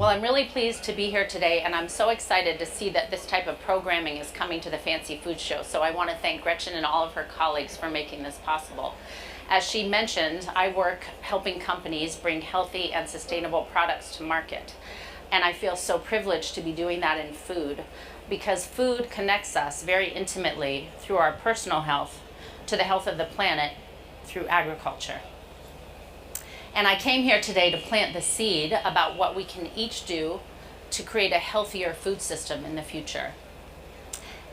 Well, I'm really pleased to be here today, and I'm so excited to see that this type of programming is coming to the Fancy Food Show. So I want to thank Gretchen and all of her colleagues for making this possible. As she mentioned, I work helping companies bring healthy and sustainable products to market. And I feel so privileged to be doing that in food, because food connects us very intimately through our personal health to the health of the planet through agriculture. And I came here today to plant the seed about what we can each do to create a healthier food system in the future.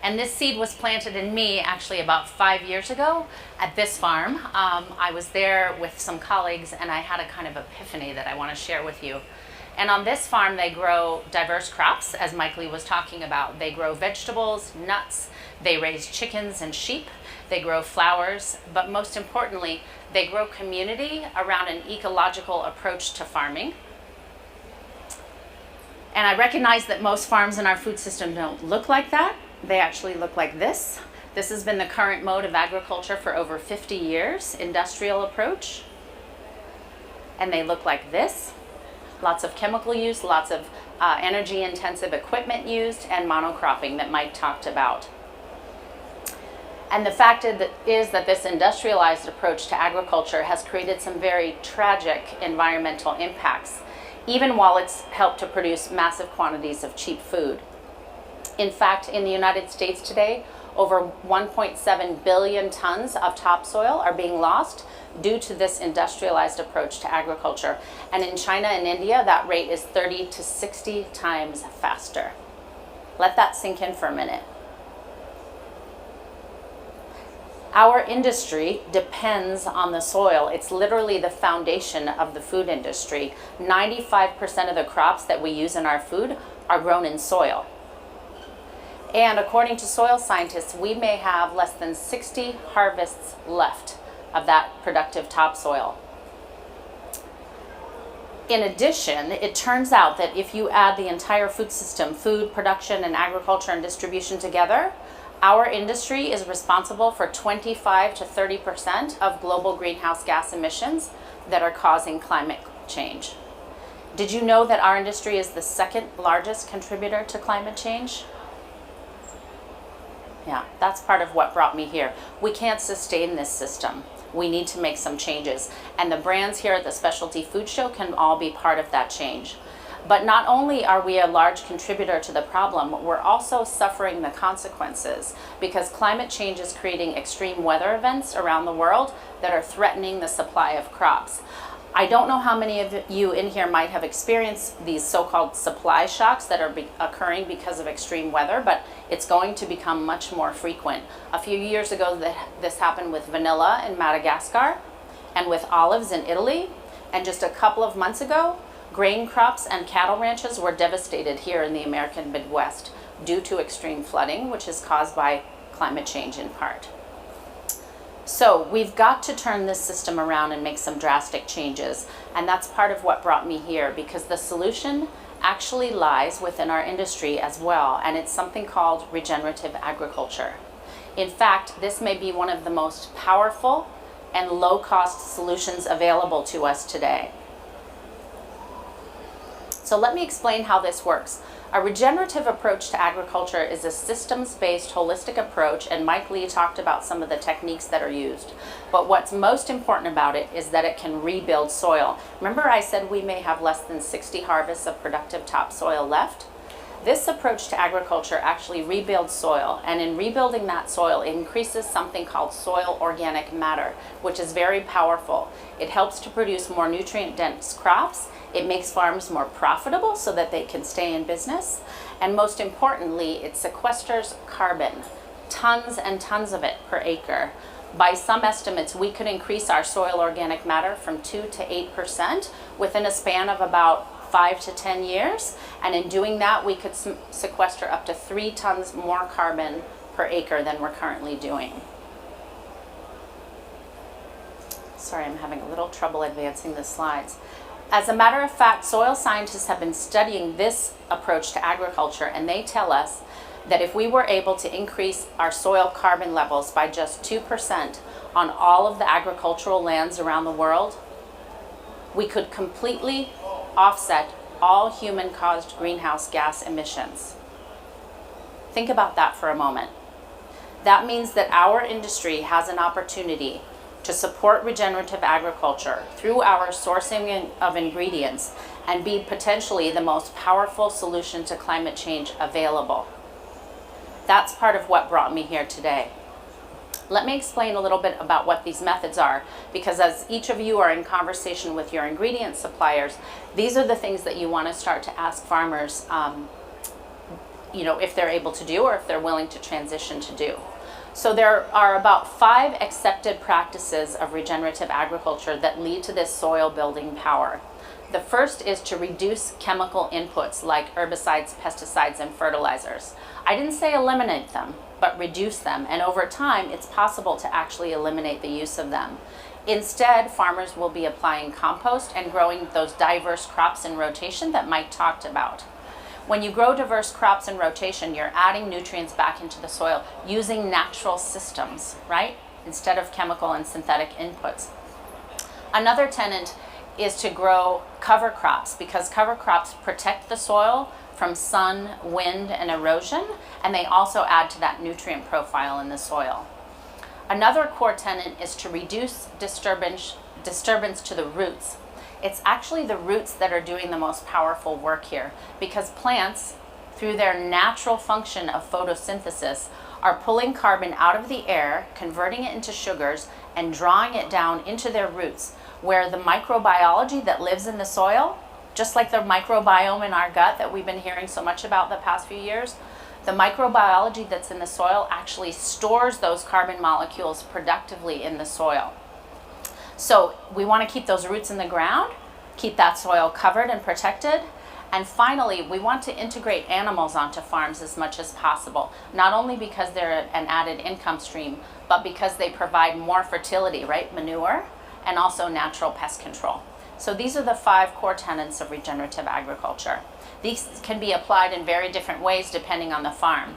And this seed was planted in me actually about 5 years ago at this farm. I was there with some colleagues and I had a kind of epiphany that I want to share with you. And on this farm they grow diverse crops, as Mike Lee was talking about. They grow vegetables, nuts, they raise chickens and sheep, they grow flowers, but most importantly, they grow community around an ecological approach to farming. And I recognize that most farms in our food system don't look like that. They actually look like this. This has been the current mode of agriculture for over 50 years, industrial approach. And they look like this. Lots of chemical use, lots of energy intensive equipment used, and monocropping that Mike talked about. And the fact is that this industrialized approach to agriculture has created some very tragic environmental impacts, even while it's helped to produce massive quantities of cheap food. In fact, in the United States today, over 1.7 billion tons of topsoil are being lost due to this industrialized approach to agriculture. And in China and India, that rate is 30 to 60 times faster. Let that sink in for a minute. Our industry depends on the soil. It's literally the foundation of the food industry. 95% of the crops that we use in our food are grown in soil. And according to soil scientists, we may have less than 60 harvests left of that productive topsoil. In addition, it turns out that if you add the entire food system, food production and agriculture and distribution together, our industry is responsible for 25 to 30% of global greenhouse gas emissions that are causing climate change. Did you know that our industry is the second largest contributor to climate change? Yeah, that's part of what brought me here. We can't sustain this system. We need to make some changes. And the brands here at the Specialty Food Show can all be part of that change. But not only are we a large contributor to the problem, we're also suffering the consequences, because climate change is creating extreme weather events around the world that are threatening the supply of crops. I don't know how many of you in here might have experienced these so-called supply shocks that are occurring because of extreme weather, but it's going to become much more frequent. A few years ago, this happened with vanilla in Madagascar and with olives in Italy. And just a couple of months ago, grain crops and cattle ranches were devastated here in the American Midwest due to extreme flooding, which is caused by climate change in part. So we've got to turn this system around and make some drastic changes. And that's part of what brought me here, because the solution actually lies within our industry as well. And it's something called regenerative agriculture. In fact, this may be one of the most powerful and low-cost solutions available to us today. So let me explain how this works. A regenerative approach to agriculture is a systems-based holistic approach, and Mike Lee talked about some of the techniques that are used. But what's most important about it is that it can rebuild soil. Remember I said we may have less than 60 harvests of productive topsoil left? This approach to agriculture actually rebuilds soil, and in rebuilding that soil, it increases something called soil organic matter, which is very powerful. It helps to produce more nutrient-dense crops. It makes farms more profitable so that they can stay in business. And most importantly, it sequesters carbon, tons and tons of it per acre. By some estimates, we could increase our soil organic matter from 2 to 8% within a span of about 5 to 10 years. And in doing that, we could sequester up to 3 tons more carbon per acre than we're currently doing. Sorry, I'm having a little trouble advancing the slides. As a matter of fact, soil scientists have been studying this approach to agriculture, and they tell us that if we were able to increase our soil carbon levels by just 2% on all of the agricultural lands around the world, we could completely offset all human-caused greenhouse gas emissions. Think about that for a moment. That means that our industry has an opportunity to support regenerative agriculture through our sourcing of ingredients and be potentially the most powerful solution to climate change available. That's part of what brought me here today. Let me explain a little bit about what these methods are, because as each of you are in conversation with your ingredient suppliers, these are the things that you want to start to ask farmers, if they're able to do or if they're willing to transition to do. So there are about 5 accepted practices of regenerative agriculture that lead to this soil building power. The first is to reduce chemical inputs like herbicides, pesticides, and fertilizers. I didn't say eliminate them, but reduce them, and over time it's possible to actually eliminate the use of them. Instead, farmers will be applying compost and growing those diverse crops in rotation that Mike talked about. When you grow diverse crops in rotation, you're adding nutrients back into the soil using natural systems, right? Instead of chemical and synthetic inputs. Another tenet is to grow cover crops, because cover crops protect the soil from sun, wind, and erosion, and they also add to that nutrient profile in the soil. Another core tenet is to reduce disturbance to the roots. It's actually the roots that are doing the most powerful work here, because plants, through their natural function of photosynthesis, are pulling carbon out of the air, converting it into sugars, and drawing it down into their roots, where the microbiology that lives in the soil, just like the microbiome in our gut that we've been hearing so much about the past few years, the microbiology that's in the soil actually stores those carbon molecules productively in the soil. So we want to keep those roots in the ground, keep that soil covered and protected. And finally, we want to integrate animals onto farms as much as possible, not only because they're an added income stream, but because they provide more fertility, right? Manure, and also natural pest control. So these are the 5 core tenets of regenerative agriculture. These can be applied in very different ways depending on the farm.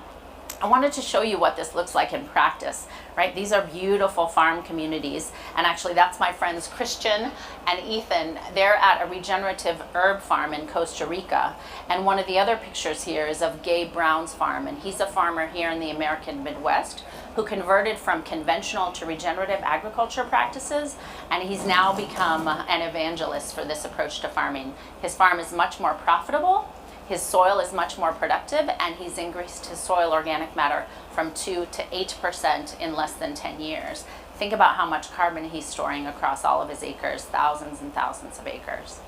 I wanted to show you what this looks like in practice, right? These are beautiful farm communities, and actually that's my friends Christian and Ethan. They're at a regenerative herb farm in Costa Rica, and one of the other pictures here is of Gabe Brown's farm, and he's a farmer here in the American Midwest who converted from conventional to regenerative agriculture practices, and he's now become an evangelist for this approach to farming. His farm is much more profitable, his soil is much more productive, and he's increased his soil organic matter from 2 to 8% in less than 10 years. Think about how much carbon he's storing across all of his acres, thousands and thousands of acres.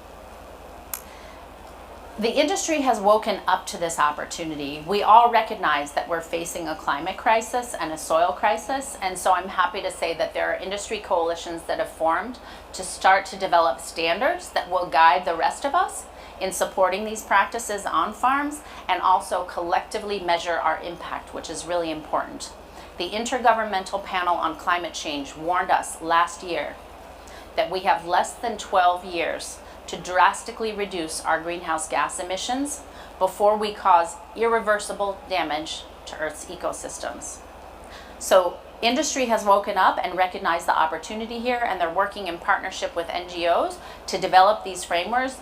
The industry has woken up to this opportunity. We all recognize that we're facing a climate crisis and a soil crisis, and so I'm happy to say that there are industry coalitions that have formed to start to develop standards that will guide the rest of us in supporting these practices on farms, and also collectively measure our impact, which is really important. The Intergovernmental Panel on Climate Change warned us last year that we have less than 12 years to drastically reduce our greenhouse gas emissions before we cause irreversible damage to Earth's ecosystems. So industry has woken up and recognized the opportunity here, and they're working in partnership with NGOs to develop these frameworks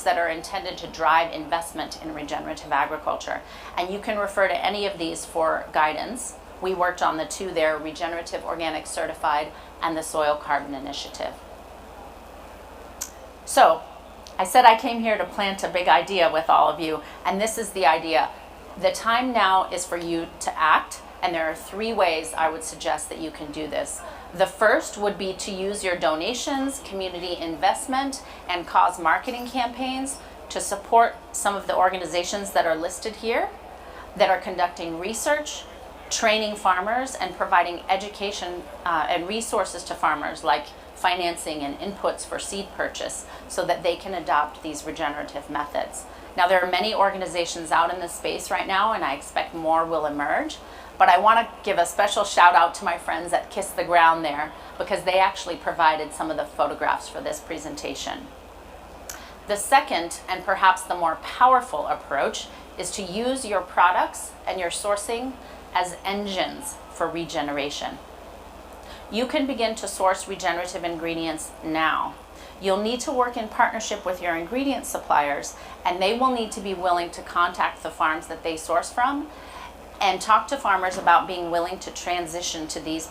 that are intended to drive investment in regenerative agriculture. And you can refer to any of these for guidance. We worked on the 2 there, Regenerative Organic Certified and the Soil Carbon Initiative. So I said I came here to plant a big idea with all of you, and this is the idea. The time now is for you to act, and there are 3 ways I would suggest that you can do this. The first would be to use your donations, community investment, and cause marketing campaigns to support some of the organizations that are listed here that are conducting research, training farmers, and providing education and resources to farmers like financing and inputs for seed purchase so that they can adopt these regenerative methods. Now, there are many organizations out in this space right now, and I expect more will emerge. But I want to give a special shout out to my friends at Kiss the Ground there, because they actually provided some of the photographs for this presentation. The second, and perhaps the more powerful approach, is to use your products and your sourcing as engines for regeneration. You can begin to source regenerative ingredients now. You'll need to work in partnership with your ingredient suppliers, and they will need to be willing to contact the farms that they source from and talk to farmers about being willing to transition to these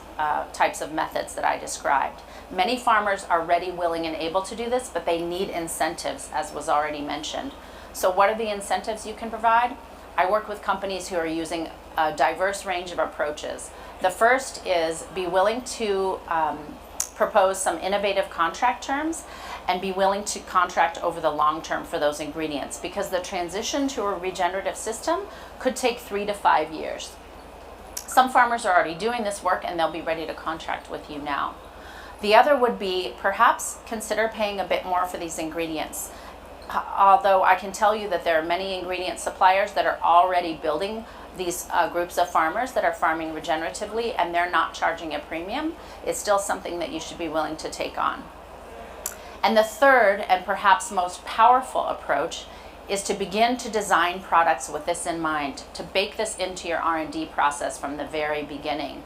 types of methods that I described. Many farmers are ready, willing, and able to do this, but they need incentives, as was already mentioned. So what are the incentives you can provide? I work with companies who are using a diverse range of approaches. The first is be willing to propose some innovative contract terms and be willing to contract over the long term for those ingredients, because the transition to a regenerative system could take 3 to 5 years. Some farmers are already doing this work and they'll be ready to contract with you now. The other would be perhaps consider paying a bit more for these ingredients. Although I can tell you that there are many ingredient suppliers that are already building these groups of farmers that are farming regeneratively, and they're not charging a premium. It's still something that you should be willing to take on. And the third and perhaps most powerful approach is to begin to design products with this in mind, to bake this into your R&D process from the very beginning.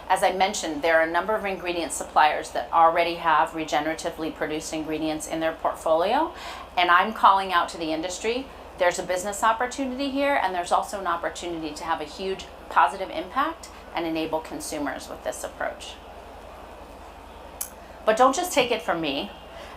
As I mentioned, there are a number of ingredient suppliers that already have regeneratively produced ingredients in their portfolio, and I'm calling out to the industry. There's a business opportunity here, and there's also an opportunity to have a huge positive impact and enable consumers with this approach. But don't just take it from me.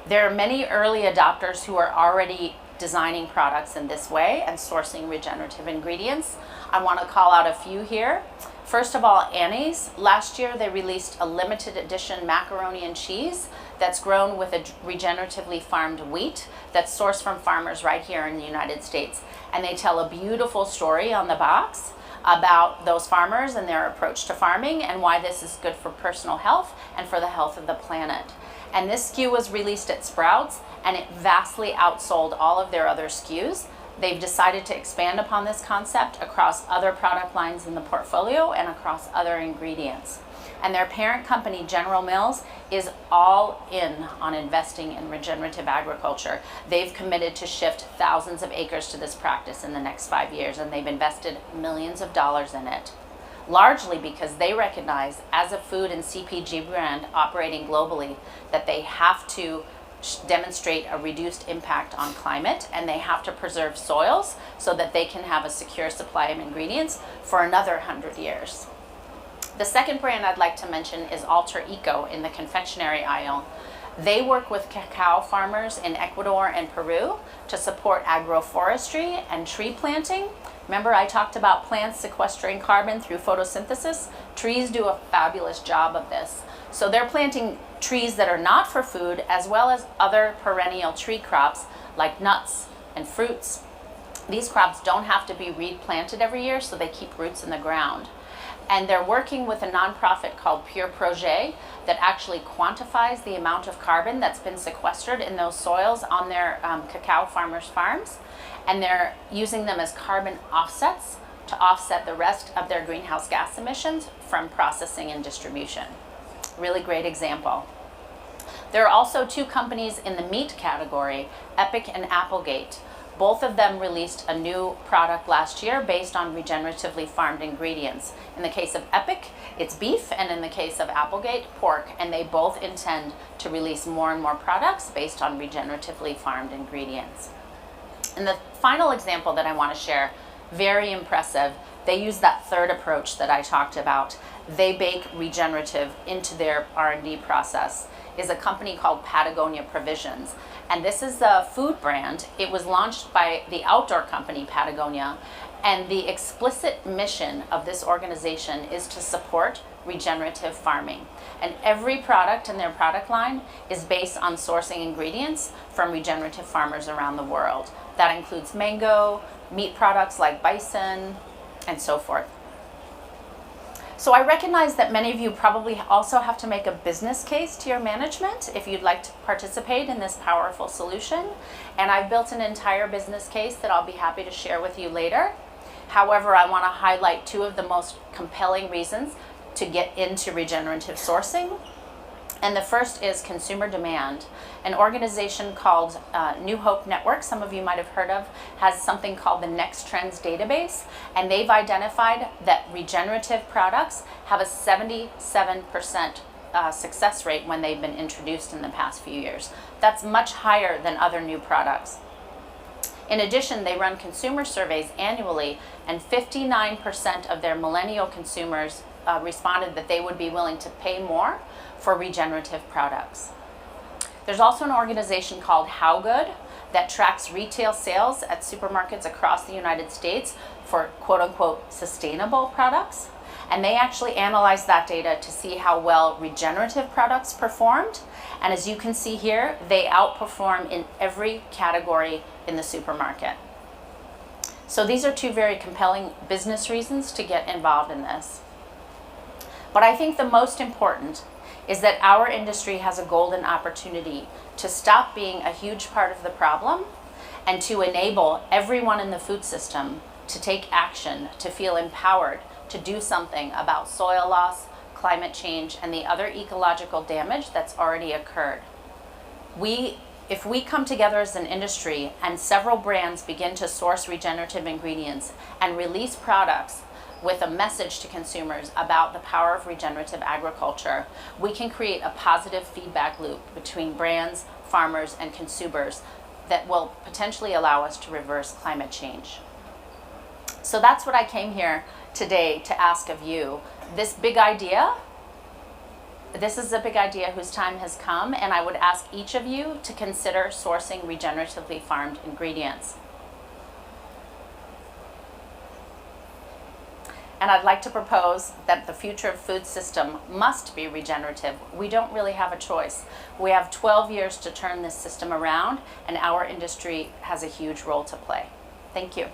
There are many early adopters who are already designing products in this way and sourcing regenerative ingredients. I want to call out a few here. First of all, Annie's. Last year they released a limited edition macaroni and cheese that's grown with a regeneratively farmed wheat that's sourced from farmers right here in the United States. And they tell a beautiful story on the box about those farmers and their approach to farming and why this is good for personal health and for the health of the planet. And this SKU was released at Sprouts, and it vastly outsold all of their other SKUs. They've decided to expand upon this concept across other product lines in the portfolio and across other ingredients. And their parent company, General Mills, is all in on investing in regenerative agriculture. They've committed to shift thousands of acres to this practice in the next 5 years, and they've invested millions of dollars in it, largely because they recognize, as a food and CPG brand operating globally, that they have to demonstrate a reduced impact on climate, and they have to preserve soils so that they can have a secure supply of ingredients for another 100 years. The second brand I'd like to mention is Alter Eco in the confectionery aisle. They work with cacao farmers in Ecuador and Peru to support agroforestry and tree planting. Remember, I talked about plants sequestering carbon through photosynthesis? Trees do a fabulous job of this. So they're planting trees that are not for food, as well as other perennial tree crops like nuts and fruits. These crops don't have to be replanted every year, so they keep roots in the ground. And they're working with a nonprofit called Pure Projet that actually quantifies the amount of carbon that's been sequestered in those soils on their cacao farmers' farms. And they're using them as carbon offsets to offset the rest of their greenhouse gas emissions from processing and distribution. Really great example. There are also two companies in the meat category, Epic and Applegate. Both of them released a new product last year based on regeneratively farmed ingredients. In the case of Epic, it's beef, and in the case of Applegate, pork, and they both intend to release more and more products based on regeneratively farmed ingredients. And the final example that I want to share, very impressive, they use that third approach that I talked about. They bake regenerative into their R&D process, is a company called Patagonia Provisions. And this is a food brand. It was launched by the outdoor company Patagonia. And the explicit mission of this organization is to support regenerative farming. And every product in their product line is based on sourcing ingredients from regenerative farmers around the world. That includes mango, meat products like bison, and so forth. So I recognize that many of you probably also have to make a business case to your management if you'd like to participate in this powerful solution. And I've built an entire business case that I'll be happy to share with you later. However, I want to highlight two of the most compelling reasons to get into regenerative sourcing. And the first is consumer demand. An organization called New Hope Network, some of you might have heard of, has something called the Next Trends database, and they've identified that regenerative products have a 77% success rate when they've been introduced in the past few years. That's much higher than other new products. In addition, they run consumer surveys annually, and 59% of their millennial consumers responded that they would be willing to pay more for regenerative products. There's also an organization called How Good that tracks retail sales at supermarkets across the United States for quote-unquote sustainable products. And they actually analyzed that data to see how well regenerative products performed. And as you can see here, they outperform in every category in the supermarket. So these are two very compelling business reasons to get involved in this. But I think the most important is that our industry has a golden opportunity to stop being a huge part of the problem and to enable everyone in the food system to take action, to feel empowered, to do something about soil loss, climate change, and the other ecological damage that's already occurred. If we come together as an industry and several brands begin to source regenerative ingredients and release products with a message to consumers about the power of regenerative agriculture, we can create a positive feedback loop between brands, farmers, and consumers that will potentially allow us to reverse climate change. So that's what I came here today to ask of you. This is a big idea whose time has come, and I would ask each of you to consider sourcing regeneratively farmed ingredients. And I'd like to propose that the future of food system must be regenerative. We don't really have a choice. We have 12 years to turn this system around, and our industry has a huge role to play. Thank you.